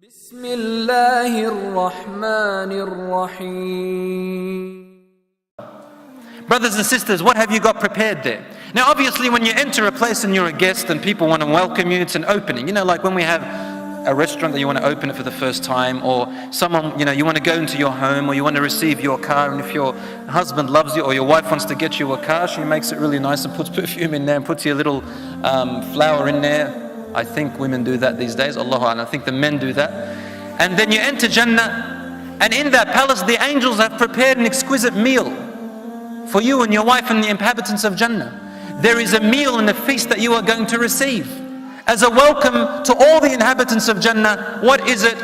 Bismillahir-Rahmanir-Rahim. Brothers and sisters, what have you got prepared there? Now obviously when you enter a place and you're a guest and people want to welcome you, it's an opening. You know, like when we have a restaurant that you want to open it for the first time, or someone, you want to go into your home, or you want to receive your car, and if your husband loves you or your wife wants to get you a car, she makes it really nice and puts perfume in there and puts your little flower in there. I think women do that these days, Allahu A'lam. I think the men do that. And then you enter Jannah, and in that palace the angels have prepared an exquisite meal for you and your wife and the inhabitants of Jannah. There is a meal and a feast that you are going to receive as a welcome to all the inhabitants of Jannah. What is it?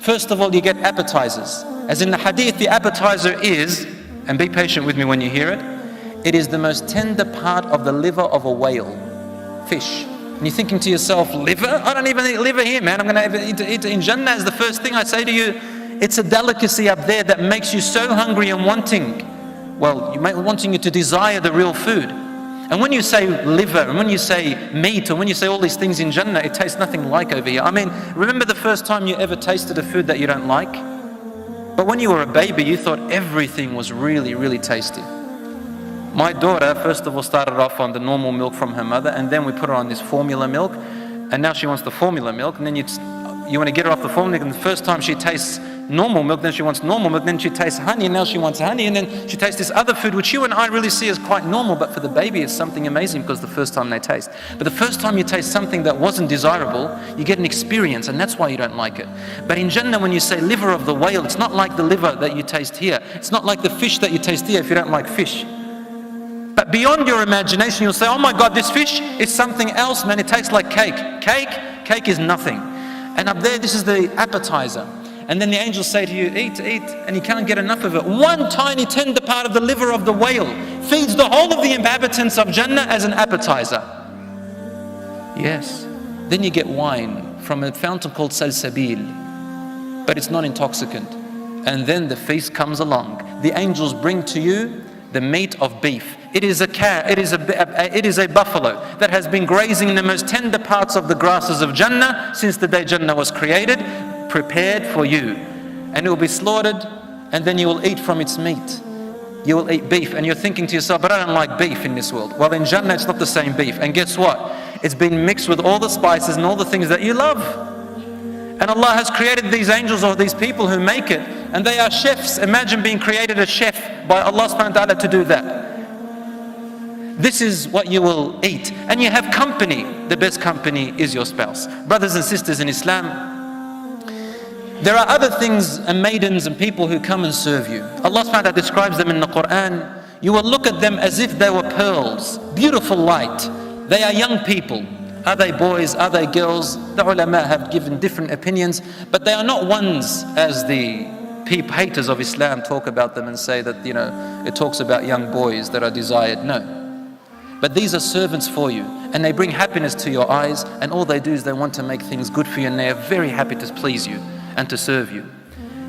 First of all, you get appetizers. As in the hadith, the appetizer is, and be patient with me when you hear it, it is the most tender part of the liver of a whale, fish. And you're thinking to yourself, liver? I don't even eat liver here, man. I'm going to eat it in Jannah. Is the first thing I say to you. It's a delicacy up there that makes you so hungry and wanting you to desire the real food. And when you say liver, and when you say meat, and when you say all these things in Jannah, it tastes nothing like over here. I mean, remember the first time you ever tasted a food that you don't like? But when you were a baby, you thought everything was really, really tasty. My daughter, first of all, started off on the normal milk from her mother, and then we put her on this formula milk, and now she wants the formula milk, and then you want to get her off the formula milk, and the first time she tastes normal milk, then she wants normal milk, then she tastes honey, and now she wants honey, and then she tastes this other food which you and I really see as quite normal, but for the baby it's something amazing because the first time they taste. But the first time you taste something that wasn't desirable, you get an experience, and that's why you don't like it. But in Jannah, when you say liver of the whale, it's not like the liver that you taste here. It's not like the fish that you taste here if you don't like fish. But beyond your imagination, you'll say, oh my God, this fish is something else, man. It tastes like cake. Cake is nothing. And up there, this is the appetizer. And then the angels say to you, eat, and you can't get enough of it. One tiny tender part of the liver of the whale feeds the whole of the inhabitants of Jannah as an appetizer. Yes. Then you get wine from a fountain called Salsabil, but it's not intoxicant. And then the feast comes along. The angels bring to you the meat of beef. It is a buffalo that has been grazing in the most tender parts of the grasses of Jannah since the day Jannah was created, prepared for you. And it will be slaughtered, and then you will eat from its meat. You will eat beef, and you're thinking to yourself, but I don't like beef in this world. Well, in Jannah it's not the same beef. And guess what? It's been mixed with all the spices and all the things that you love. And Allah has created these angels, or these people who make it, and they are chefs. Imagine being created a chef by Allah subhanahu wa ta'ala to do that. This is what you will eat. And you have company. The best company is your spouse. Brothers and sisters in Islam, there are other things and maidens and people who come and serve you. Allah subhanahu wa ta'ala describes them in the Quran. You will look at them as if they were pearls, beautiful light. They are young people. Are they boys? Are they girls? The ulama have given different opinions, but they are not ones as the haters of Islam talk about them and say that, it talks about young boys that are desired. No. But these are servants for you, and they bring happiness to your eyes, and all they do is they want to make things good for you, and they are very happy to please you and to serve you.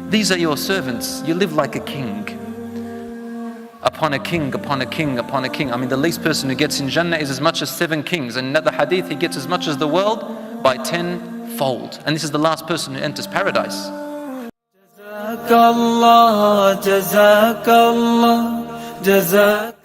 These are your servants. You live like a king. Upon a king, upon a king, upon a king. I mean, the least person who gets in Jannah is as much as 7 kings. And another hadith, he gets as much as the world by 10-fold. And this is the last person who enters paradise. Jazakallah, jazakallah, jazakallah.